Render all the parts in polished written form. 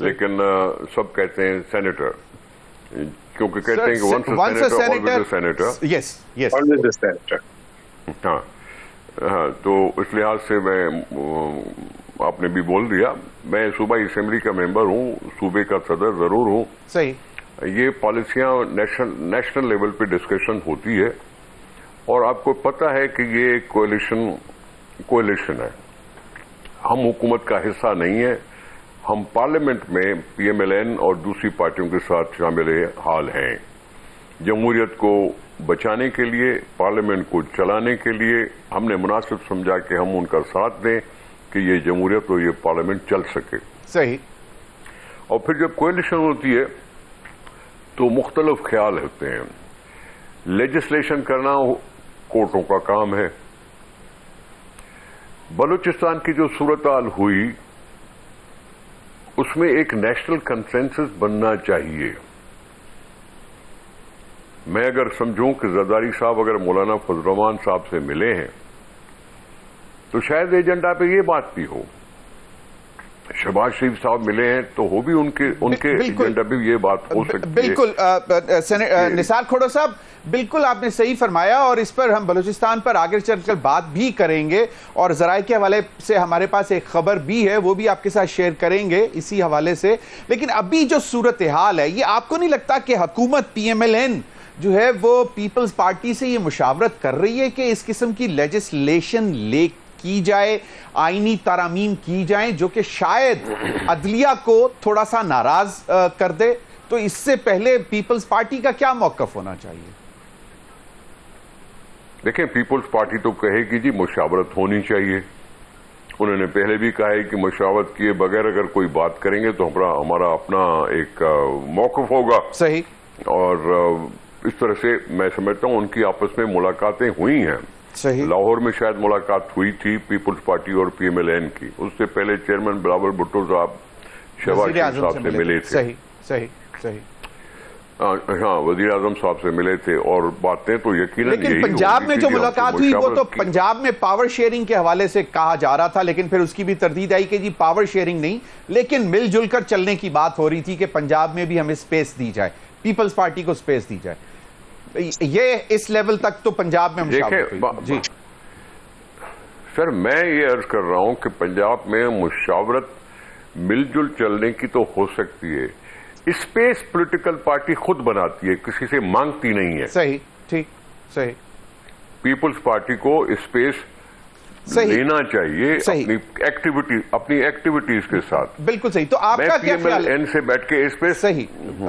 لیکن سب کہتے ہیں سینیٹر، کیونکہ کہتے ہیں کہ once a once a senator, senator. yes, yes. Always a senator. ہاں تو اس لحاظ سے میں آپ نے بھی بول دیا، میں صوبائی اسمبلی کا ممبر ہوں، صوبے کا صدر ضرور ہوں. صحیح. یہ پالیسیاں نیشنل لیول پہ ڈسکشن ہوتی ہے، اور آپ کو پتہ ہے کہ یہ کولیشن ہے، ہم حکومت کا حصہ نہیں ہے، ہم پارلیمنٹ میں پی ایم ایل این اور دوسری پارٹیوں کے ساتھ شامل حال ہیں. جمہوریت کو بچانے کے لیے، پارلیمنٹ کو چلانے کے لیے ہم نے مناسب سمجھا کہ ہم ان کا ساتھ دیں کہ یہ جمہوریت اور یہ پارلیمنٹ چل سکے. صحیح. اور پھر جب کولیشن ہوتی ہے تو مختلف خیال ہوتے ہیں. لیجسلیشن کرنا کورٹوں کا کام ہے. بلوچستان کی جو صورتحال ہوئی اس میں ایک نیشنل کنسنسس بننا چاہیے. میں اگر سمجھوں کہ زرداری صاحب اگر مولانا فضل الرحمان صاحب سے ملے ہیں تو شاید ایجنڈا پہ یہ بات بھی ہو. شہباز شریف صاحب ملے ہیں تو ہو بھی ان کے ایجنڈا پہ یہ بات ہو سکتی ہے. بالکل نثار کھوڑو صاحب، بالکل آپ نے صحیح فرمایا، اور اس پر ہم بلوچستان پر آگے چل کر بات بھی کریں گے، اور ذرائع کے حوالے سے ہمارے پاس ایک خبر بھی ہے، وہ بھی آپ کے ساتھ شیئر کریں گے اسی حوالے سے. لیکن ابھی جو صورتحال ہے، یہ آپ کو نہیں لگتا کہ حکومت پی ایم ایل این جو ہے وہ پیپلز پارٹی سے یہ مشاورت کر رہی ہے کہ اس قسم کی لیجسلیشن کی جائے، آئینی ترامیم کی جائیں جو کہ شاید عدلیہ کو تھوڑا سا ناراض کر دے؟ تو اس سے پہلے پیپلز پارٹی کا کیا موقف ہونا چاہیے؟ دیکھیں، پیپلز پارٹی تو کہے گی جی مشاورت ہونی چاہیے. انہوں نے پہلے بھی کہا ہے کہ مشاورت کیے بغیر اگر کوئی بات کریں گے تو ہمارا اپنا ایک موقف ہوگا. صحیح. اور اس طرح سے میں سمجھتا ہوں ان کی آپس میں ملاقاتیں ہوئی ہیں. صحیح. لاہور میں شاید ملاقات ہوئی تھی پیپلز پارٹی اور پی ایم ایل این کی. اس سے پہلے چیئرمین بلاول بھٹو صاحب شہباز شریف صاحب سے ملے تھے. صحیح صحیح صحیح. ہاں، وزیر اعظم صاحب سے ملے تھے، اور باتیں تو یقیناً یہی. لیکن پنجاب میں جو ملاقات ہوئی وہ تو پنجاب میں پاور شیئرنگ کے حوالے سے کہا جا رہا تھا، لیکن پھر اس کی بھی تردید آئی کہ جی پاور شیئرنگ نہیں، لیکن مل جل کر چلنے کی بات ہو رہی تھی کہ پنجاب میں بھی ہمیں سپیس دی جائے، پیپلز پارٹی کو سپیس دی جائے. یہ اس لیول تک تو پنجاب میں مشاورت ہوئی. جی سر، میں یہ عرض کر رہا ہوں کہ پنجاب میں مشاورت مل جل چلنے کی تو ہو سکتی ہے. اسپیس پولیٹیکل پارٹی خود بناتی ہے، کسی سے مانگتی نہیں ہے. صحیح. ٹھیک. صحیح. پیپلز پارٹی کو اسپیس لینا چاہیے اپنی ایکٹیویٹیز کے ساتھ. بالکل صحیح. تو آپ کا کیا خیال ہے؟ سے بیٹھ کے اس پہ صحیح.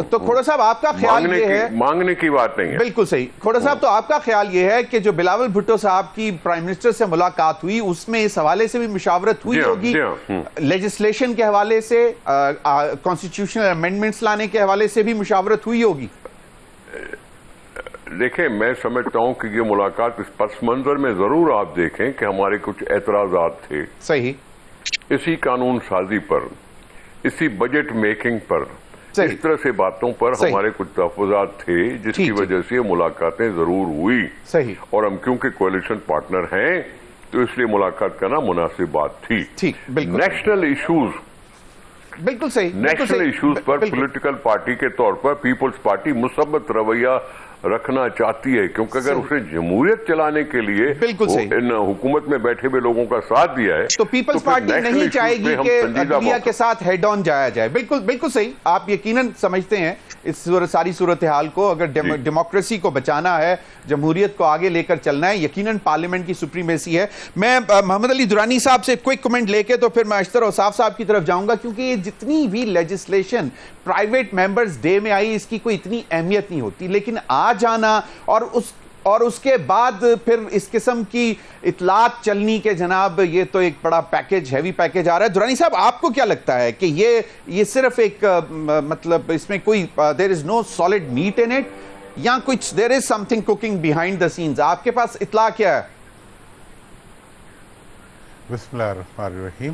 تو کھوڑا صاحب آپ کا خیال یہ ہے، مانگنے کی بات نہیں ہے. بالکل صحیح. کھوڑا صاحب، تو آپ کا خیال یہ ہے کہ جو بلاول بھٹو صاحب کی پرائم منسٹر سے ملاقات ہوئی اس میں اس حوالے سے بھی مشاورت ہوئی ہوگی، لیجسلیشن کے حوالے سے، کانسٹیٹیوشنل امینڈمنٹس لانے کے حوالے سے بھی مشاورت ہوئی ہوگی؟ دیکھیں، میں سمجھتا ہوں کہ یہ ملاقات اس پس منظر میں ضرور آپ دیکھیں کہ ہمارے کچھ اعتراضات تھے. صحیح. اسی قانون سازی پر، اسی بجٹ میکنگ پر، اس طرح سے باتوں پر ہمارے کچھ تحفظات تھے جس کی وجہ سے ملاقاتیں ضرور ہوئی. صحیح. اور ہم کیونکہ کولیشن پارٹنر ہیں تو اس لیے ملاقات کرنا مناسب بات تھی. نیشنل ایشوز، بالکل صحیح، نیشنل ایشوز پر پولیٹیکل پارٹی کے طور پر پیپلز پارٹی مثبت رویہ رکھنا چاہتی ہے، کیونکہ اگر اس نے جمہوریت چلانے کے لیے ان حکومت میں بیٹھے ہوئے لوگوں کا ساتھ دیا ہے تو پیپلز پارٹی نہیں چاہے گی کہ عدلیہ کے ساتھ ہیڈ آن جایا جائے. بالکل صحیح. آپ یقیناً سمجھتے ہیں اس ساری صورتحال کو. اگر ڈیموکریسی کو بچانا ہے، جمہوریت کو آگے لے کر چلنا ہے، یقیناً پارلیمنٹ کی سپریمیسی ہے. میں محمد علی درانی صاحب سے کوئک کمنٹ لے کے تو پھر میں اشتر اوصاف صاحب کی طرف جاؤں گا، کیونکہ یہ جتنی بھی لیجسلیشن پرائیویٹ ممبرز ڈے میں آئی اس کی کوئی اتنی اہمیت نہیں ہوتی، لیکن آ جانا اور اس کے بعد پھر اس قسم کی اطلاعات چلنی کے جناب یہ تو ایک بڑا پیکج، ہیوی پیکج آ رہا ہے. درانی صاحب، آپ کو کیا لگتا ہے کہ یہ صرف ایک مطلب اس میں کوئی there is no solid meat in it یا کچھ there is something cooking behind the scenes؟ آپ کے پاس اطلاع کیا ہے؟ بسم اللہ الرحمن الرحیم.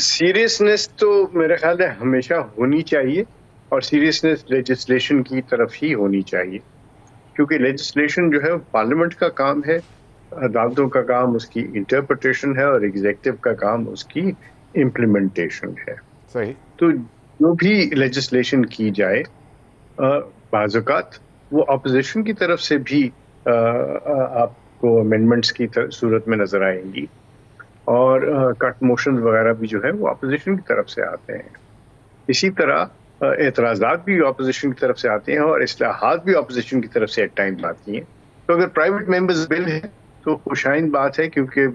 سیریسنس تو میرے خیال ہے ہمیشہ ہونی چاہیے، اور سیریسنس لیجسلیشن کی طرف ہی ہونی چاہیے، کیونکہ لیجسلیشن جو ہے پارلیمنٹ کا کام ہے، عدالتوں کا کام اس کی انٹرپریٹیشن ہے، اور ایگزیکٹو کا کام اس کی امپلیمنٹیشن ہے. صحیح. تو جو بھی لیجسلیشن کی جائے بعض اوقات وہ اپوزیشن کی طرف سے بھی آپ کو امینڈمنٹس کی صورت میں نظر آئیں گی، اور کٹ موشن وغیرہ بھی جو ہے وہ اپوزیشن کی طرف سے آتے ہیں. اسی طرح اعتراضات بھی اپوزیشن کی طرف سے آتے ہیں، اور اصلاحات بھی اپوزیشن کی طرف سے ایٹ ٹائم آتی ہیں. تو اگر پرائیویٹ ممبرز بل ہے تو خوشائند بات ہے، کیونکہ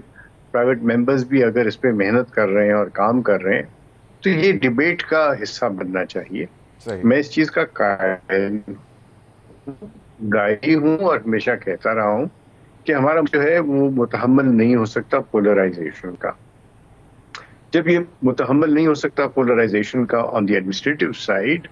پرائیویٹ ممبرز بھی اگر اس پہ محنت کر رہے ہیں اور کام کر رہے ہیں تو یہ ڈیبیٹ کا حصہ بننا چاہیے. میں اس چیز کا قائل ہوں اور ہمیشہ کہتا رہا ہوں کہ ہمارا جو ہے وہ متحمل نہیں ہو سکتا پولرائزیشن کا. جب یہ متحمل نہیں ہو سکتا پولرائزیشن کا آن دی ایڈمنسٹریٹو سائڈ،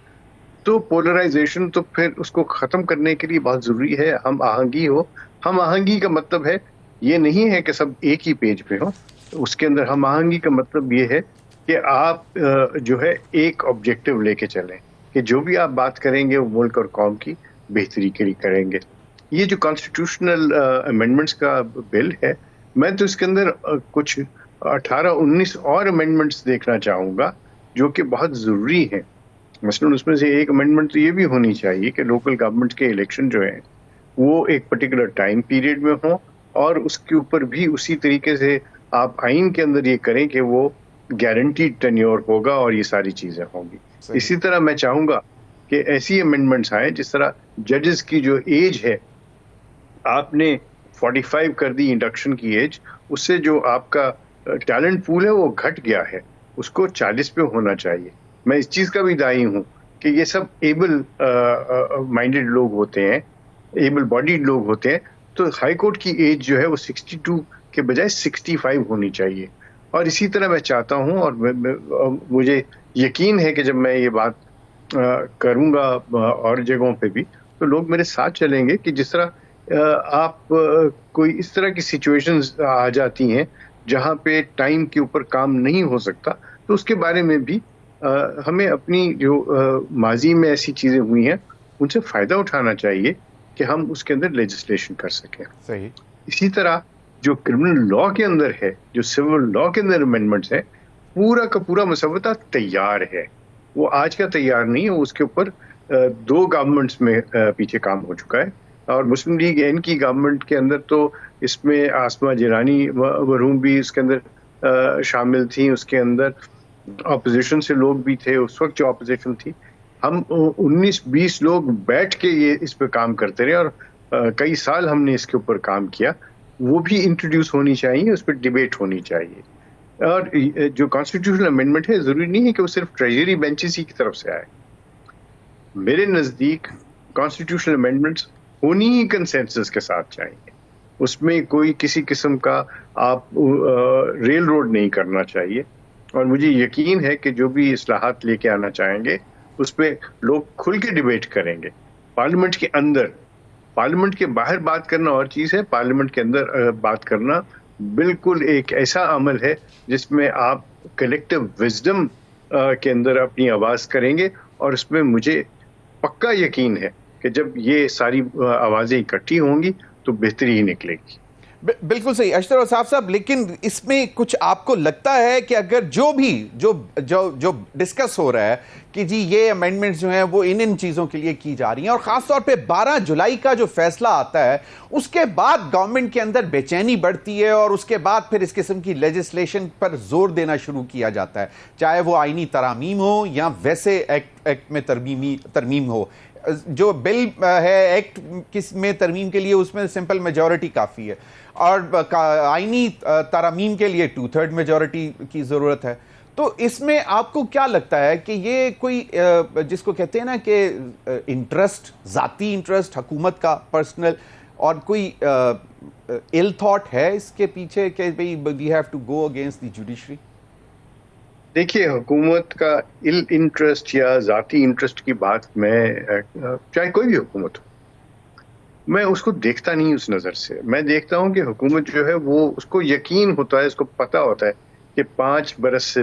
تو پولرائزیشن تو پھر اس کو ختم کرنے کے لیے بہت ضروری ہے ہم آہنگی ہو. ہم آہنگی کا مطلب ہے یہ نہیں ہے کہ سب ایک ہی پیج پہ ہوں. اس کے اندر ہم آہنگی کا مطلب یہ ہے کہ آپ جو ہے ایک آبجیکٹو لے کے چلیں، کہ جو بھی آپ بات کریں گے وہ ملک اور قوم کی بہتری کے لیے کریں گے. یہ جو کانسٹیٹیوشنل امینڈمنٹس کا بل ہے، میں تو اس کے اندر کچھ 18-19 اور امینڈمنٹس دیکھنا چاہوں گا جو کہ بہت ضروری ہیں. مثلاً اس میں سے ایک امینڈمنٹ تو یہ بھی ہونی چاہیے کہ لوکل گورنمنٹ کے الیکشن جو ہیں وہ ایک پرٹیکولر ٹائم پیریڈ میں ہوں، اور اس کے اوپر بھی اسی طریقے سے آپ آئین کے اندر یہ کریں کہ وہ گارنٹیڈ ٹینیور ہوگا اور یہ ساری چیزیں ہوں گی. اسی طرح میں چاہوں گا کہ ایسی امینڈمنٹس آئیں جس طرح ججز کی جو ایج ہے آپ نے 45 کر دی انڈکشن کی ایج، اس سے جو آپ کا ٹیلنٹ پول ہے وہ گھٹ گیا ہے، اس کو 40 پہ ہونا چاہیے. میں اس چیز کا بھی دائی ہوں کہ یہ سب ایبل مائنڈیڈ لوگ ہوتے ہیں، ایبل باڈیڈ لوگ ہوتے ہیں، تو ہائی کورٹ کی ایج جو ہے وہ 62 کے بجائے 65 ہونی چاہیے. اور اسی طرح میں چاہتا ہوں، اور مجھے یقین ہے کہ جب میں یہ بات کروں گا اور جگہوں پہ بھی تو لوگ میرے ساتھ چلیں گے، کہ جس طرح آپ کوئی اس طرح کی سچویشنز آ جاتی ہیں جہاں پہ ٹائم کے اوپر کام نہیں ہو سکتا، تو اس کے بارے میں بھی ہمیں اپنی جو ماضی میں ایسی چیزیں ہوئی ہیں ان سے فائدہ اٹھانا چاہیے کہ ہم اس کے اندر لیجسلیشن کر سکیں. صحیح. اسی طرح جو کرمنل لا کے اندر ہے، جو سول لا کے اندر امینڈمنٹس ہیں، پورا کا پورا مسودہ تیار ہے. وہ آج کا تیار نہیں ہے، اس کے اوپر 2 گورنمنٹس میں پیچھے کام ہو چکا ہے. اور مسلم لیگ ان کی گورنمنٹ کے اندر تو اس میں آسما جیلانی مرحوم بھی اس کے اندر شامل تھیں، اس کے اندر اپوزیشن سے لوگ بھی تھے اس وقت جو اپوزیشن تھی. ہم 19-20 لوگ بیٹھ کے یہ اس پہ کام کرتے رہے، اور کئی سال ہم نے اس کے اوپر کام کیا. وہ بھی انٹروڈیوس ہونی چاہیے، اس پہ ڈیبیٹ ہونی چاہیے. اور جو کانسٹیٹیوشنل امینڈمنٹ ہے ضروری نہیں ہے کہ وہ صرف ٹریجری بینچز ہی کی طرف سے آئے. میرے نزدیک کانسٹیٹیوشنل امینڈمنٹس ہونی ہی کنسنسس کے ساتھ چاہیے. اس میں کوئی کسی قسم کا آپ ریل روڈ نہیں کرنا چاہیے. اور مجھے یقین ہے کہ جو بھی اصلاحات لے کے آنا چاہیں گے اس پہ لوگ کھل کے ڈیبیٹ کریں گے. پارلیمنٹ کے اندر، پارلیمنٹ کے باہر بات کرنا اور چیز ہے، پارلیمنٹ کے اندر بات کرنا بالکل ایک ایسا عمل ہے جس میں آپ کلیکٹیو وزڈم کے اندر اپنی آواز کریں گے. اور اس میں مجھے پکا یقین ہے کہ جب یہ ساری آوازیں اکٹھی ہوں گی تو بہتری ہی نکلے گی. بالکل صحیح اشتر اوصاف صاحب. لیکن اس میں کچھ آپ کو لگتا ہے کہ اگر جو ڈسکس ہو رہا ہے کہ جی یہ امینڈمنٹس جو ہیں وہ ان چیزوں کے لیے کی جا رہی ہیں، اور خاص طور پہ 12 جولائی کا جو فیصلہ آتا ہے اس کے بعد گورنمنٹ کے اندر بے چینی بڑھتی ہے، اور اس کے بعد پھر اس قسم کی لیجسلیشن پر زور دینا شروع کیا جاتا ہے، چاہے وہ آئینی ترامیم ہو یا ویسے ایکٹ میں ترمیم ہو. جو بل ہے ایکٹ کس میں ترمیم کے لیے اس میں سمپل میجورٹی کافی ہے، اور آئینی ترامیم کے لیے 2/3 میجورٹی کی ضرورت ہے. تو اس میں آپ کو کیا لگتا ہے کہ یہ کوئی جس کو کہتے ہیں نا کہ انٹرسٹ، ذاتی انٹرسٹ حکومت کا پرسنل، اور کوئی ill thought ہے اس کے پیچھے کہ we have to go against the judiciary؟ دیکھیے، حکومت کا انٹرسٹ یا ذاتی انٹرسٹ کی بات میں چاہے کوئی بھی حکومت ہو، میں اس کو دیکھتا نہیں اس نظر سے. میں دیکھتا ہوں کہ حکومت جو ہے وہ اس کو یقین ہوتا ہے، اس کو پتہ ہوتا ہے کہ 5 برس سے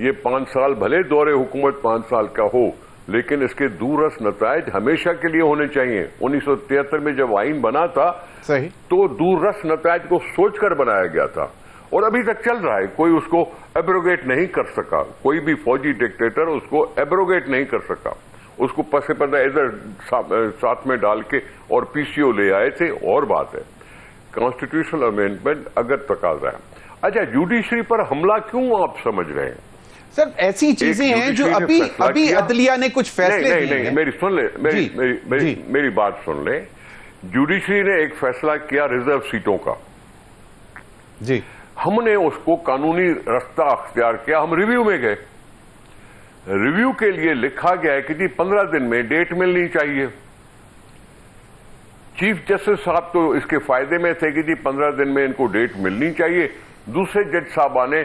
یہ 5 سال بھلے دور حکومت 5 سال کا ہو لیکن اس کے دوررس نتائج ہمیشہ کے لیے ہونے چاہیے. 1973 میں جب آئین بنا تھا صحیح تو دوررس نتائج کو سوچ کر بنایا گیا تھا اور ابھی تک چل رہا ہے. کوئی اس کو ایبروگیٹ نہیں کر سکا, کوئی بھی فوجی ڈکٹیٹر اس کو ایبروگیٹ نہیں کر سکا. اس کو پس پردہ ادھر ساتھ میں ڈال کے اور پی سی او لے آئے تھے. اور بات ہے کانسٹیٹیوشنل امینڈمنٹ اگر تقاضا ہے. اچھا جوڈیشری پر حملہ کیوں آپ سمجھ رہے ہیں؟ سر ایسی چیزیں ہیں جو ابھی عدلیہ نے کچھ فیصلے دیے ہیں. نہیں میری سن لیں, میری بات سن لیں. جوڈیشری نے ایک فیصلہ کیا ریزرو سیٹوں کا, جی ہم نے اس کو قانونی رستہ اختیار کیا, ہم ریویو میں گئے. ریویو کے لیے لکھا گیا ہے کہ جی 15 دن میں ڈیٹ ملنی چاہیے. چیف جسٹس صاحب تو اس کے فائدے میں تھے کہ جی 15 دن میں ان کو ڈیٹ ملنی چاہیے. دوسرے جج صاحبان نے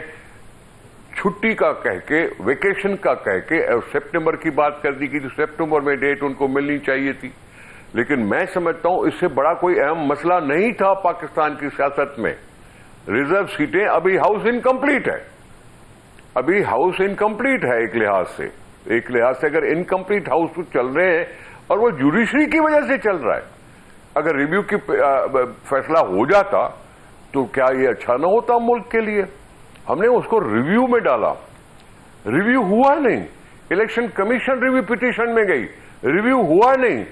چھٹی کا کہہ کے, ویکیشن کا کہہ کے سپٹمبر کی بات کر دی کہ سپٹمبر میں ڈیٹ ان کو ملنی چاہیے تھی. لیکن میں سمجھتا ہوں اس سے بڑا کوئی اہم مسئلہ نہیں تھا پاکستان کی سیاست میں. ریزرو سیٹیں ابھی ہاؤس انکمپلیٹ ہے, ابھی ہاؤس انکمپلیٹ ہے. ایک لحاظ سے اگر انکمپلیٹ ہاؤس تو چل رہے ہیں اور وہ جوڈیشری کی وجہ سے چل رہا ہے. اگر ریویو کی فیصلہ ہو جاتا تو کیا یہ اچھا نہ ہوتا ملک کے لیے؟ ہم نے اس کو ریویو میں ڈالا, ریویو ہوا نہیں. الیکشن کمیشن ریویو پٹیشن میں گئی, ریویو ہوا نہیں.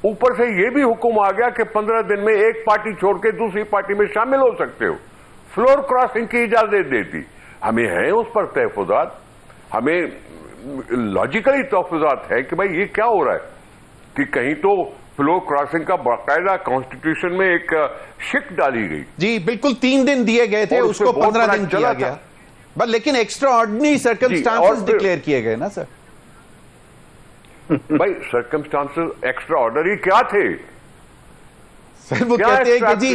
اوپر سے یہ بھی حکم آ گیا کہ 15 دن میں ایک پارٹی چھوڑ کے دوسری پارٹی میں شامل ہو سکتے ہو. فلور کراسنگ کی اجازت دیتی. ہمیں ہیں اس پر تحفظات, ہمیں لاجیکلی تحفظات ہے کہ بھائی یہ کیا ہو رہا ہے کہ کہیں تو فلور کراسنگ کا باقاعدہ کانسٹیٹیوشن میں ایک شک ڈالی گئی. جی بالکل 3 دن دیے گئے تھے, اس کو 15 دن کیا گیا, بس لیکن ایکسٹرا آرڈنری سرکمسٹانسز ڈکلیئر کیے گئے نا سر. بھائی سرکمسٹانسز ایکسٹرا آرڈنری کیا تھے؟ سر وہ کہتے ہیں کہ جی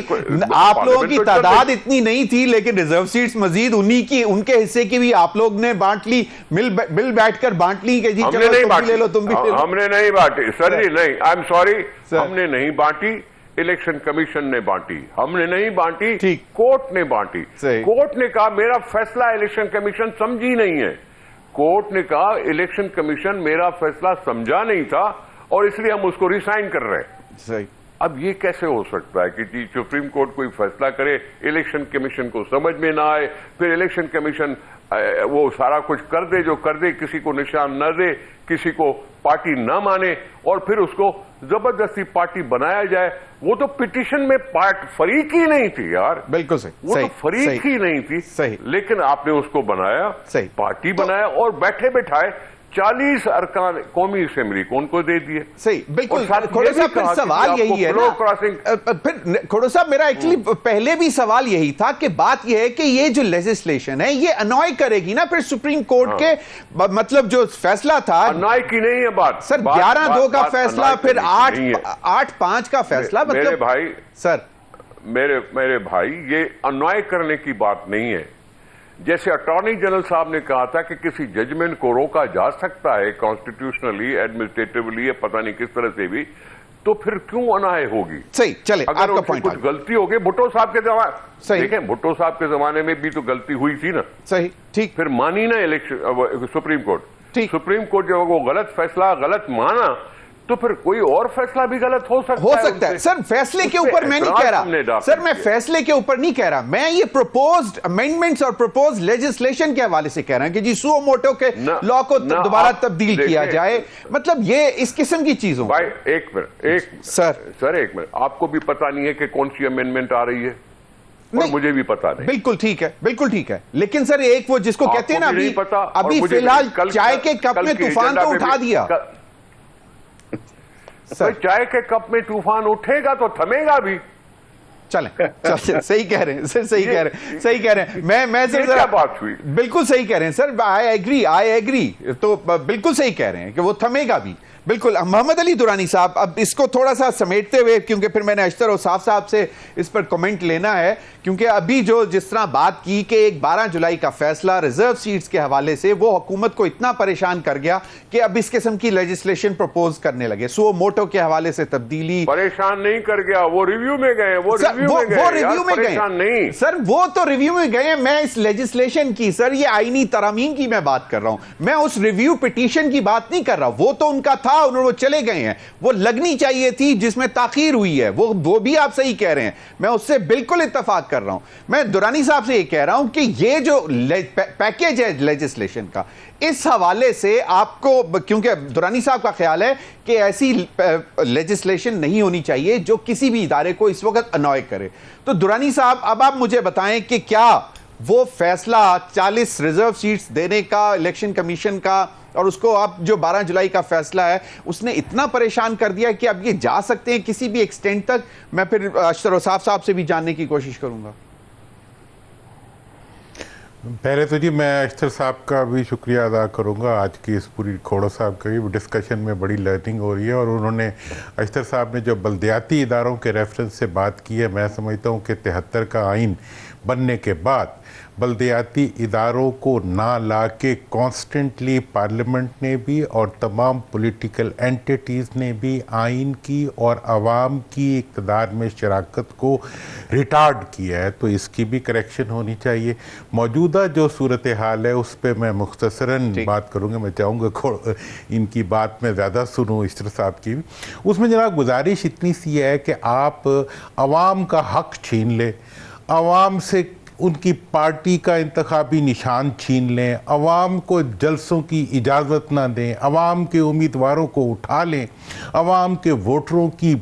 آپ لوگوں کی تعداد اتنی نہیں تھی لیکن ریزرو سیٹس مزید ان کے حصے کی بھی آپ لوگ نے بانٹ لی, مل بیٹھ کر بانٹ لی کہ جی چلو تم بھی لے لو تم بھی لے لو. ہم نے نہیں بانٹی سر جی, نہیں, آئی ایم سوری, ہم نے نہیں بانٹی. الیکشن کمیشن نے بانٹی, ہم نے نہیں بانٹی, کورٹ نے بانٹی. کورٹ نے کہا میرا فیصلہ الیکشن کمیشن سمجھی نہیں ہے. کورٹ نے کہا الیکشن کمیشن میرا فیصلہ سمجھا نہیں تھا اور اس لیے ہم اس کو ریسائن کر رہے ہیں. صحیح. اب یہ کیسے ہو سکتا ہے کہ جی سپریم کورٹ کوئی فیصلہ کرے, الیکشن کمیشن کو سمجھ میں نہ آئے, پھر الیکشن کمیشن وہ سارا کچھ کر دے جو کر دے, کسی کو نشان نہ دے, کسی کو پارٹی نہ مانے اور پھر اس کو زبردستی پارٹی بنایا جائے. وہ تو پٹیشن میں فریق ہی نہیں تھی یار, بالکل صحیح, وہ تو فریق ہی نہیں تھی. صحیح. لیکن آپ نے اس کو بنایا, پارٹی بنایا اور بیٹھے بٹھائے 40 ارکان قومی اسمبلی کو ان کو دے دیے. صحیح بالکل. کھوڑا صاحب پھر سوال یہی ہے نا, پھر کھوڑا صاحب میرا ایکچولی پہلے بھی سوال یہی تھا کہ بات یہ ہے کہ یہ جو لیجسلیشن ہے یہ انوائے کرے گی نا پھر سپریم کورٹ کے, مطلب جو فیصلہ تھا انوائے کی نہیں ہے بات سر, 11-2 کا فیصلہ, پھر 8-5 کا فیصلہ. میرے بھائی سر, میرے بھائی یہ انوائے کرنے کی بات نہیں ہے. جیسے اٹارنی جنرل صاحب نے کہا تھا کہ کسی ججمنٹ کو روکا جا سکتا ہے کانسٹیٹیوشنلی, ایڈمنسٹریٹولی, پتہ نہیں کس طرح سے بھی, تو پھر کیوں انائے ہوگی؟ صحیح, چلے اگر اس میں کچھ غلطی ہوگی, بھٹو صاحب کے زمانے, دیکھیں بھٹو صاحب کے زمانے میں بھی تو غلطی ہوئی تھی نا. صحیح, ٹھیک. پھر مانی نا election supreme court, supreme court جب وہ غلط فیصلہ غلط مانا تو پھر کوئی اور فیصلہ بھی غلط ہو سکتا ہے. سر فیصلے کے اوپر میں نہیں کہہ رہا, سر میں فیصلے کے اوپر نہیں کہہ رہا, میں یہ پروپوزڈ امینڈمنٹس اور پروپوزڈ لیجسلیشن کے حوالے سے کہہ رہا ہوں کہ جی سو موٹو کے لا کو دوبارہ تبدیل کیا جائے, مطلب یہ اس قسم کی چیزوں. بھائی ایک منٹ سر ایک منٹ, آپ کو بھی پتا نہیں ہے کہ کون سی امینڈمنٹ آ رہی ہے؟ مجھے بھی پتا نہیں. بالکل ٹھیک ہے, بالکل ٹھیک ہے, لیکن سر ایک وہ جس کو کہتے ہیں نا ابھی فی الحال چائے کے کپ میں طوفان تو اٹھا دیا. چائے کے کپ میں طوفان اٹھے گا تو تھمے گا بھی. چلیں صحیح کہہ رہے ہیں سر, صحیح کہہ رہے ہیں. میں کیا بات ہوئی, بالکل صحیح کہہ رہے ہیں سر, آئی ایگری, تو بالکل صحیح کہہ رہے ہیں کہ وہ تھمے گا بھی, بالکل محمد علی درانی صاحب، اب اس کو تھوڑا سا سمیٹتے ہوئے، کیونکہ پھر میں نے اشتر اوصاف صاحب سے اس پر کمنٹ لینا ہے، کیونکہ ابھی جس طرح بات کی کہ ایک 12 جولائی کا فیصلہ ریزرو سیٹس کے حوالے سے وہ حکومت کو اتنا پریشان کر گیا کہ اب اس قسم کی لیجسلیشن پروپوز کرنے لگے، سو موٹو کے حوالے سے تبدیلی۔ پریشان نہیں کر گیا، وہ ریویو میں گئے، وہ ریویو میں گئے نہیں سر، وہ تو ریویو میں گئے، میں اس لیجسلیشن کی، سر یہ آئینی ترامیم کی میں بات کر رہا ہوں، میں اس ریویو پٹیشن کی بات نہیں کر رہا، وہ تو ان کا تھا، انہوں نے چلے گئے ہیں، وہ لگنی چاہیے تھی جس میں تاخیر ہوئی ہے، وہ بھی آپ صحیح کہہ رہے ہیں، میں اس سے بالکل اتفاق کر رہا ہوں۔ میں درانی صاحب سے یہ کہہ رہا ہوں کہ یہ جو پیکیج ہے لیجسلیشن کا، اس حوالے سے آپ کو، کیونکہ درانی صاحب کا خیال ہے کہ ایسی لیجسلیشن نہیں ہونی چاہیے جو کسی بھی ادارے کو اس وقت انوائے کرے، تو درانی صاحب اب آپ مجھے بتائیں کہ کیا وہ فیصلہ 40 ریزرو سیٹس دینے کا الیکشن کمیشن کا، اور اس کو اب جو 12 جولائی کا فیصلہ ہے اس نے اتنا پریشان کر دیا کہ اب یہ جا سکتے ہیں کسی بھی ایکسٹینٹ تک؟ میں پھر اشتر اوصاف صاحب سے بھی جاننے کی کوشش کروں گا۔ پہلے تو جی میں اشتر صاحب کا بھی شکریہ ادا کروں گا، آج کی اس پوری کھوڑو صاحب کا بھی ڈسکشن میں بڑی لرننگ ہو رہی ہے، اور انہوں نے اشتر صاحب نے جو بلدیاتی اداروں کے ریفرنس سے بات کی ہے، میں سمجھتا ہوں کہ 73 کا آئین بننے کے بعد بلدیاتی اداروں کو نہ لا کے کانسٹنٹلی پارلیمنٹ نے بھی اور تمام پولیٹیکل اینٹیٹیز نے بھی آئین کی اور عوام کی اقتدار میں شراکت کو ریٹارڈ کیا ہے، تو اس کی بھی کریکشن ہونی چاہیے۔ موجودہ جو صورتحال ہے اس پہ میں مختصراً بات کروں گا، میں چاہوں گا ان کی بات میں زیادہ سنوں اشتر صاحب کی بھی۔ اس میں جناب گزارش اتنی سی ہے کہ آپ عوام کا حق چھین لیں، عوام سے ان کی پارٹی کا انتخابی نشان چھین لیں، عوام کو جلسوں کی اجازت نہ دیں، عوام کے امیدواروں کو اٹھا لیں، عوام کے ووٹروں کی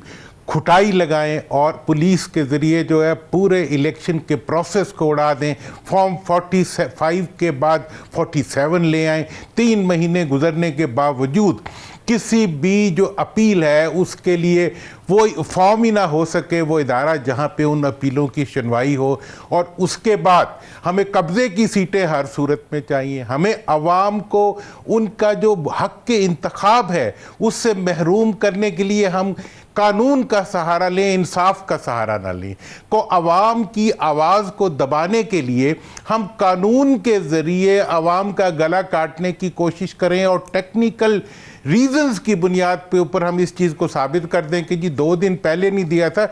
کھٹائی لگائیں اور پولیس کے ذریعے جو ہے پورے الیکشن کے پروسیس کو اڑا دیں، فارم 45 کے بعد 47 لے آئیں، 3 مہینے گزرنے کے باوجود کسی بھی جو اپیل ہے اس کے لیے وہ فارم ہی نہ ہو سکے، وہ ادارہ جہاں پہ ان اپیلوں کی سنوائی ہو، اور اس کے بعد ہمیں قبضے کی سیٹیں ہر صورت میں چاہیے، ہمیں عوام کو ان کا جو حق کے انتخاب ہے اس سے محروم کرنے کے لیے ہم قانون کا سہارا لیں، انصاف کا سہارا نہ لیں، کو عوام کی آواز کو دبانے کے لیے ہم قانون کے ذریعے عوام کا گلا کاٹنے کی کوشش کریں اور ٹیکنیکل ریزنز کی بنیاد پہ اوپر ہم اس چیز کو ثابت کر دیں کہ جی 2 دن پہلے نہیں دیا تھا۔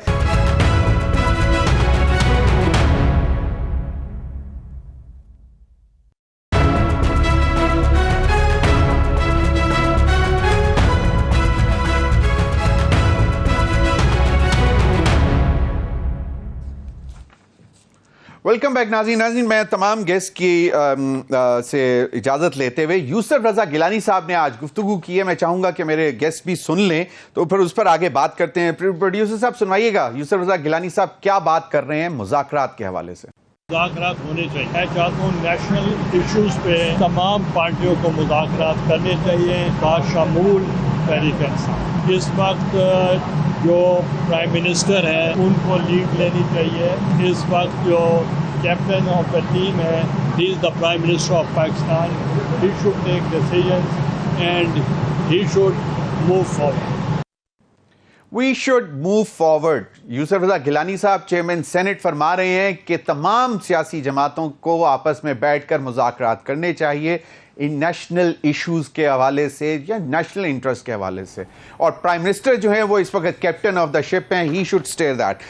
ویلکم بیک ناظرین، میں تمام گیسٹ کی سے اجازت لیتے ہوئے یوسف رضا گیلانی صاحب نے آج گفتگو کی ہے، میں چاہوں گا کہ میرے گیسٹ بھی سن لیں تو پھر اس پر آگے بات کرتے ہیں۔ پروڈیوسر صاحب سنوائیے گا یوسف رضا گیلانی صاحب کیا بات کر رہے ہیں مذاکرات کے حوالے سے۔ مذاکرات ہونے چاہیے، میں چاہتا ہوں نیشنل ایشوز پہ تمام پارٹیوں کو مذاکرات کرنے چاہیے باشمول تحریک انصاف۔ اس وقت جو پرائم منسٹر ہیں ان کو لیڈ لینی چاہیے، اس وقت جو captain of the team he he is the prime minister of Pakistan, he should take decisions and he should move forward. We should move forward. Yousuf Raza Gilani صاحب چیئرمین سینٹ فرما رہے ہیں کہ تمام سیاسی جماعتوں کو آپس میں بیٹھ کر مذاکرات کرنے چاہیے ان نیشنل ایشوز کے حوالے سے یا نیشنل انٹرسٹ کے حوالے سے، اور پرائم منسٹر جو ہیں وہ اس وقت کیپٹن آف دا شپ ہیں، ہی شوڈ اسٹیئر دیٹ۔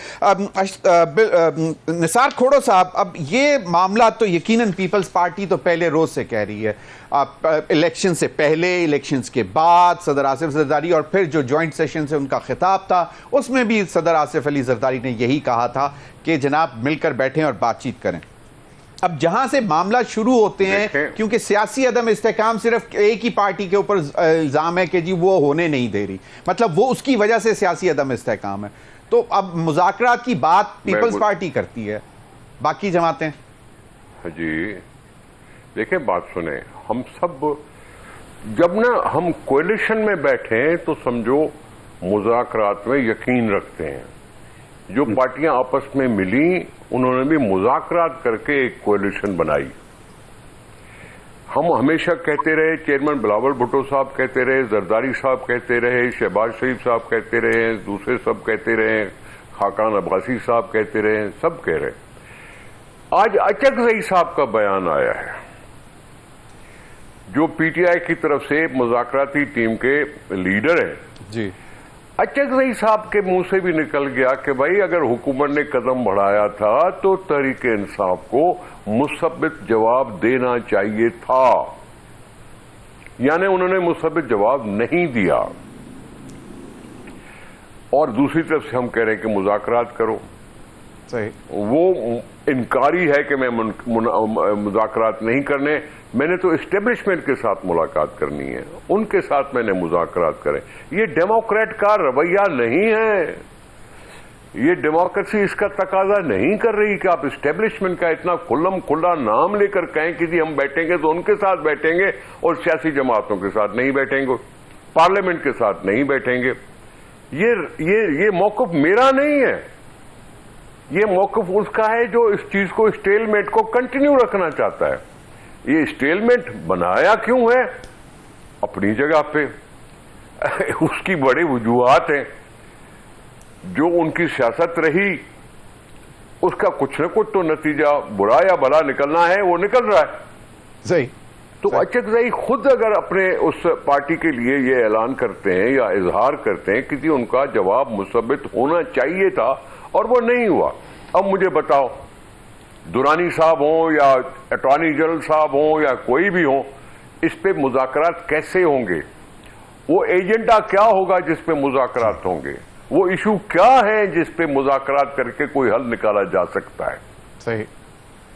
نثار کھوڑو صاحب، اب یہ معاملہ تو یقیناً پیپلز پارٹی تو پہلے روز سے کہہ رہی ہے، الیکشن سے پہلے، الیکشنز کے بعد صدر آصف زرداری، اور پھر جو جوائنٹ سیشن سے ان کا خطاب تھا اس میں بھی صدر آصف علی زرداری نے یہی کہا تھا کہ جناب مل کر بیٹھیں اور بات چیت کریں۔ اب جہاں سے معاملہ شروع ہوتے ہیں، کیونکہ سیاسی عدم استحکام صرف ایک ہی پارٹی کے اوپر الزام ہے کہ جی وہ ہونے نہیں دے رہی، مطلب وہ اس کی وجہ سے سیاسی عدم استحکام ہے، تو اب مذاکرات کی بات پیپلز پارٹی کرتی ہے، باقی جماعتیں؟ جی دیکھیں، بات سنیں، ہم سب جب نا ہم کولیشن میں بیٹھیں تو سمجھو مذاکرات میں یقین رکھتے ہیں۔ جو پارٹیاں آپس میں ملیں انہوں نے بھی مذاکرات کر کے ایک کولیشن بنائی۔ ہم ہمیشہ کہتے رہے, چیئرمین بلاول بھٹو صاحب کہتے رہے, زرداری صاحب کہتے رہے, شہباز شریف صاحب کہتے رہے, دوسرے سب کہتے رہے, خاقان عباسی صاحب کہتے رہے, سب کہہ رہے. آج اچکزئی صاحب کا بیان آیا ہے, جو پی ٹی آئی کی طرف سے مذاکراتی ٹیم کے لیڈر ہیں. جی, اچکزئی صاحب کے منہ سے بھی نکل گیا کہ بھائی اگر حکومت نے قدم بڑھایا تھا تو تحریک انصاف کو مثبت جواب دینا چاہیے تھا, یعنی انہوں نے مثبت جواب نہیں دیا. اور دوسری طرف سے ہم کہہ رہے ہیں کہ مذاکرات کرو. صحیح. وہ انکاری ہے کہ میں مذاکرات نہیں کرنے, میں نے تو اسٹیبلشمنٹ کے ساتھ ملاقات کرنی ہے, ان کے ساتھ میں نے مذاکرات کریں. یہ ڈیموکریٹ کا رویہ نہیں ہے, یہ ڈیموکریسی اس کا تقاضا نہیں کر رہی کہ آپ اسٹیبلشمنٹ کا اتنا کھلم کھلا نام لے کر کہیں کہ جی ہم بیٹھیں گے تو ان کے ساتھ بیٹھیں گے اور سیاسی جماعتوں کے ساتھ نہیں بیٹھیں گے, پارلیمنٹ کے ساتھ نہیں بیٹھیں گے. یہ موقف میرا نہیں ہے, یہ موقف اس کا ہے جو اس چیز کو, اسٹیلمیٹ کو کنٹینیو رکھنا چاہتا ہے. یہ اسٹیلمیٹ بنایا کیوں ہے؟ اپنی جگہ پہ اس کی بڑی وجوہات ہیں. جو ان کی سیاست رہی اس کا کچھ نہ کچھ تو نتیجہ برا یا بھلا نکلنا ہے, وہ نکل رہا ہے. صحیح. تو اچکزئی خود اگر اپنے اس پارٹی کے لیے یہ اعلان کرتے ہیں یا اظہار کرتے ہیں کہ جی ان کا جواب مثبت ہونا چاہیے تھا اور وہ نہیں ہوا. اب مجھے بتاؤ, درانی صاحب ہوں یا اٹارنی جنرل صاحب ہوں یا کوئی بھی ہوں, اس پہ مذاکرات کیسے ہوں گے؟ وہ ایجنڈا کیا ہوگا جس پہ مذاکرات ہوں گے؟ وہ ایشو کیا ہے جس پہ مذاکرات کر کے کوئی حل نکالا جا سکتا ہے؟ صحیح,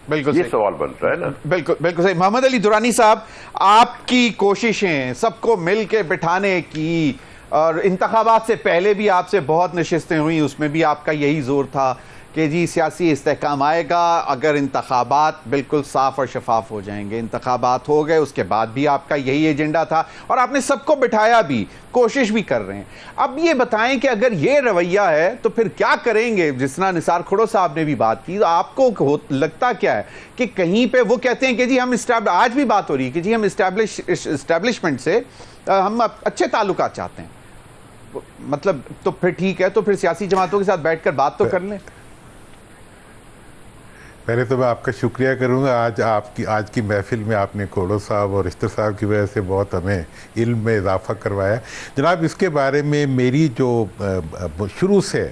بالکل یہ سوال بنتا ہے نا. بالکل بالکل صحیح. محمد علی درانی صاحب, آپ کی کوششیں سب کو مل کے بٹھانے کی, اور انتخابات سے پہلے بھی آپ سے بہت نشستیں ہوئیں, اس میں بھی آپ کا یہی زور تھا کہ جی سیاسی استحکام آئے گا اگر انتخابات بالکل صاف اور شفاف ہو جائیں گے. انتخابات ہو گئے, اس کے بعد بھی آپ کا یہی ایجنڈا تھا اور آپ نے سب کو بٹھایا بھی, کوشش بھی کر رہے ہیں. اب یہ بتائیں کہ اگر یہ رویہ ہے تو پھر کیا کریں گے؟ جس طرح نثار کھڑو صاحب نے بھی بات کی, آپ کو لگتا کیا ہے کہ کہیں پہ وہ کہتے ہیں کہ جی ہم آج بھی بات ہو رہی ہے کہ جی ہم اسٹیبلشمنٹ سے ہم اچھے تعلقات چاہتے ہیں, مطلب تو پھر ٹھیک ہے, تو پھر سیاسی جماعتوں کے ساتھ بیٹھ کر بات تو کر لیں. پہلے تو میں آپ کا شکریہ کروں گا, آج کی محفل میں آپ نے کھوڑو صاحب اور رشتہ صاحب کی وجہ سے بہت ہمیں علم میں اضافہ کروایا. جناب, اس کے بارے میں میری جو شروع سے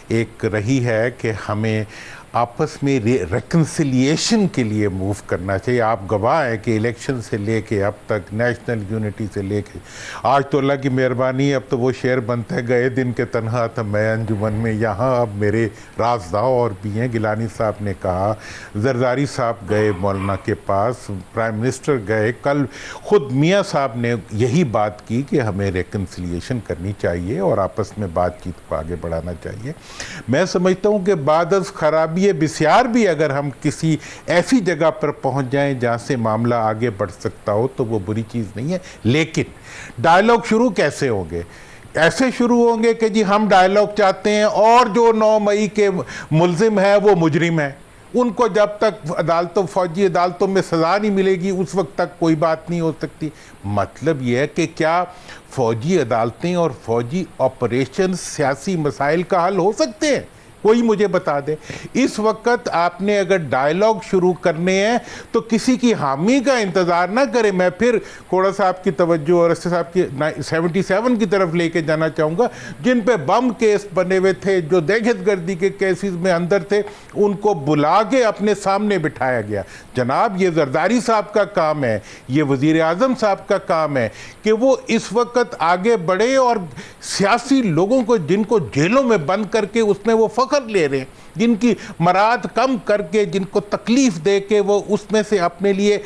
ایک رہی ہے کہ ہمیں آپس میں ریکنسیلیشن کے لیے موو کرنا چاہیے. آپ گواہ ہیں کہ الیکشن سے لے کے اب تک, نیشنل یونٹی سے لے کے آج تو اللہ کی مہربانی اب تو وہ شعر بنتا ہے, گئے دن کے تنہا تھا میں انجمن میں, یہاں اب میرے رازداں اور بھی ہیں. گیلانی صاحب نے کہا, زرداری صاحب گئے مولانا کے پاس, پرائم منسٹر گئے, کل خود میاں صاحب نے یہی بات کی کہ ہمیں ریکنسیلیشن کرنی چاہیے اور آپس میں بات چیت کو آگے بڑھانا چاہیے. میں سمجھتا ہوں کہ بعد از خرابی بسیار بھی اگر ہم کسی ایسی جگہ پر پہنچ جائیں جہاں سے معاملہ آگے بڑھ سکتا ہو تو وہ بری چیز نہیں ہے. لیکن ڈائیلاگ شروع کیسے ہوں گے؟ ایسے شروع ہوں گے کہ جی ہم ڈائیلاگ چاہتے ہیں اور جو 9 مئی کے ملزم ہے وہ مجرم ہے, ان کو جب تک فوجی عدالتوں میں سزا نہیں ملے گی اس وقت تک کوئی بات نہیں ہو سکتی. مطلب یہ ہے کہ کیا فوجی عدالتیں اور فوجی آپریشن سیاسی مسائل کا حل ہو سکتے ہیں؟ کوئی مجھے بتا دے. اس وقت آپ نے اگر ڈائیلاگ شروع کرنے ہیں تو کسی کی حامی کا انتظار نہ کرے. میں پھر کھوڑا صاحب کی توجہ اور رشتہ صاحب کی 77 کی طرف لے کے جانا چاہوں گا, جن پہ بم کیس بنے ہوئے تھے, جو دہشت گردی کے کیسز میں اندر تھے, ان کو بلا کے اپنے سامنے بٹھایا گیا. جناب, یہ زرداری صاحب کا کام ہے, یہ وزیر اعظم صاحب کا کام ہے کہ وہ اس وقت آگے بڑھے اور سیاسی لوگوں کو جن کو جیلوں میں بند کر کے اس میں وہ فخر لے رہے ہیں, جن کی مراد کم کر کے, جن کو تکلیف دے کے وہ اس میں سے اپنے لیے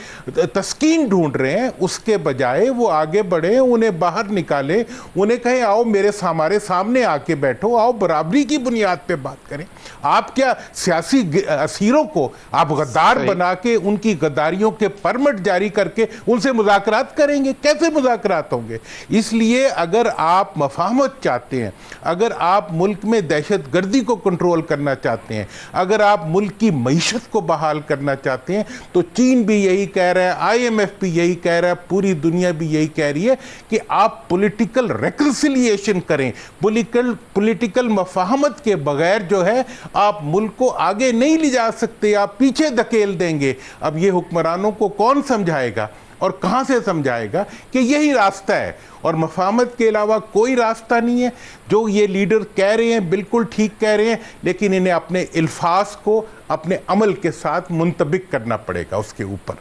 تسکین ڈھونڈ رہے ہیں, اس کے بجائے وہ آگے بڑھیں, انہیں باہر نکالیں, انہیں کہیں آؤ ہمارے سامنے آ کے بیٹھو, آؤ برابری کی بنیاد پہ بات کریں. آپ کیا سیاسی اسیروں کو آپ غدار بنا کے ان کی غداریوں کے پرمٹ جاری کر کے ان سے مذاکرات کریں گے؟ کیسے مذاکرات ہوں گے؟ اس لیے اگر آپ مفاہمت چاہتے ہیں, اگر آپ ملک میں دہشت گردی کو کنٹرول کرنا چاہتے چاہتے ہیں. اگر آپ ملک کی معیشت کو بحال کرنا چاہتے ہیں تو چین بھی یہی کہہ رہا ہے, IMF بھی یہی کہہ رہا ہے, پوری دنیا بھی یہی کہہ رہی ہے کہ آپ پولیٹیکل ریکنسیلیشن کریں. پولیٹیکل مفاہمت کے بغیر جو ہے آپ ملک کو آگے نہیں لے جا سکتے, آپ پیچھے دھکیل دیں گے. اب یہ حکمرانوں کو کون سمجھائے گا اور کہاں سے سمجھائے گا کہ یہی راستہ ہے اور مفاہمت کے علاوہ کوئی راستہ نہیں ہے؟ جو یہ لیڈر کہہ رہے ہیں بالکل ٹھیک کہہ رہے ہیں, لیکن انہیں اپنے الفاظ کو اپنے عمل کے ساتھ منطبق کرنا پڑے گا اس کے اوپر,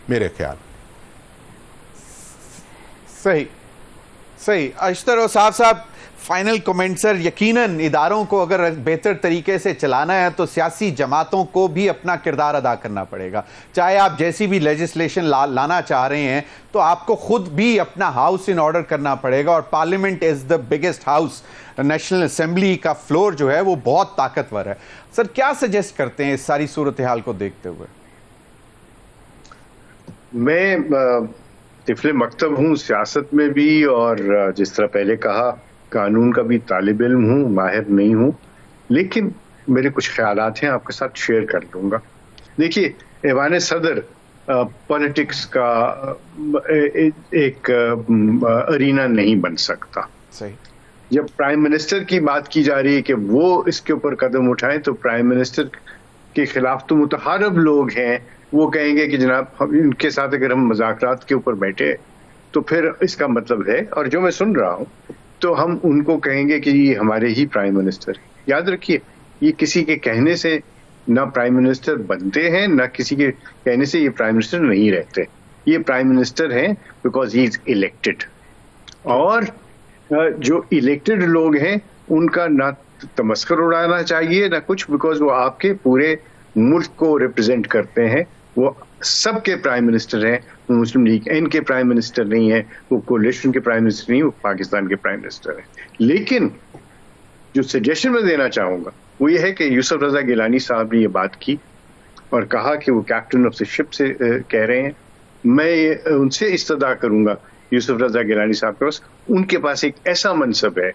میرے خیال. صحیح. اشتر اوصاف صاحب, فائنل کومنٹ سر. یقیناً اداروں کو اگر بہتر طریقے سے چلانا ہے تو سیاسی جماعتوں کو بھی اپنا کردار ادا کرنا پڑے گا. چاہے آپ جیسی بھی لیجسلیشن لانا چاہ رہے ہیں تو آپ کو خود بھی اپنا ہاؤس ان آرڈر کرنا پڑے گا, اور parliament is the biggest house. National assembly کا فلور جو ہے وہ بہت طاقتور ہے. سر کیا سجیسٹ کرتے ہیں اس ساری صورتحال کو دیکھتے ہوئے؟ میں طفل مکتب ہوں سیاست میں بھی, اور جس طرح پہلے کہا قانون کا بھی طالب علم ہوں, ماہر نہیں ہوں, لیکن میرے کچھ خیالات ہیں آپ کے ساتھ شیئر کر لوں گا. دیکھیے, ایوان صدر پالیٹکس کا ایک ارینا نہیں بن سکتا. صحیح. جب پرائم منسٹر کی بات کی جا رہی ہے کہ وہ اس کے اوپر قدم اٹھائیں تو پرائم منسٹر کے خلاف تو متحارب لوگ ہیں, وہ کہیں گے کہ جناب ان کے ساتھ اگر ہم مذاکرات کے اوپر بیٹھے تو پھر اس کا مطلب ہے, اور جو میں سن رہا ہوں تو ہم ان کو کہیں گے کہ یہ ہمارے ہی پرائم منسٹر ہیں. یاد رکھیے, یہ کسی کے کہنے سے نہ پرائم منسٹر بنتے ہیں, نہ کسی کے کہنے سے یہ پرائم منسٹر نہیں رہتے. یہ پرائم منسٹر ہیں بیکاز ہی از الیکٹڈ, اور جو الیکٹڈ لوگ ہیں ان کا نہ تمسخر اڑانا چاہیے نہ کچھ, بیکاز وہ آپ کے پورے ملک کو ریپرزینٹ کرتے ہیں. وہ سب کے پرائم منسٹر ہیں, وہ مسلم لیگ این کے پرائم منسٹر نہیں ہیں, وہ کولیشن کے پرائم منسٹر نہیں, وہ پاکستان کے پرائم منسٹر ہیں. لیکن جو سجیشن میں دینا چاہوں گا وہ یہ ہے کہ یوسف رضا گیلانی صاحب نے یہ بات کی اور کہا کہ وہ کیپٹن آف دا شپ سے کہہ رہے ہیں. میں ان سے استدعا کروں گا یوسف رضا گیلانی صاحب کے پاس, ان کے پاس ایک ایسا منصب ہے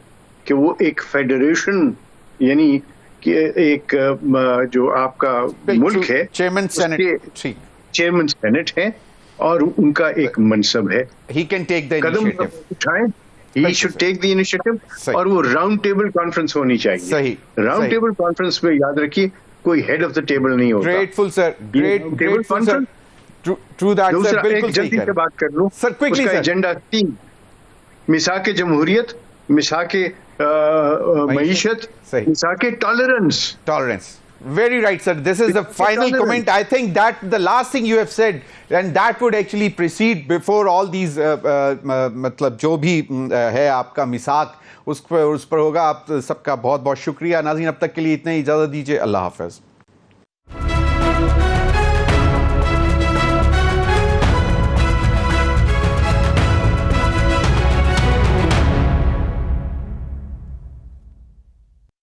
کہ وہ ایک فیڈریشن, یعنی کہ ایک جو آپ کا ملک ہے چیئرمین سینٹ ہے, اور ان کا ایک منصب ہے. He can take the قدم initiative. اٹھائیں, he should take the initiative, اور وہ راؤنڈ ٹیبل کانفرنس ہونی چاہیے. راؤنڈ ٹیبل کانفرنس میں یاد رکھیے کوئی ہیڈ آف دا ٹیبل نہیں ہوتا. Grateful sir, grateful sir. True that sir, بالکل جلدی سے بات کر لوں. Sir, quickly sir. ایجنڈا 3, مساق جمہوریت, مساق معیشت, مساق tolerance. Very right sir, this is the final comment. I think that the last thing you have said, and that would actually precede before all these مطلب جو بھی ہے آپ کا میثاق اس پر ہوگا. آپ سب کا بہت بہت شکریہ. ناظرین اب تک کے لیے اتنا ہی, اجازت دیجیے. اللہ حافظ.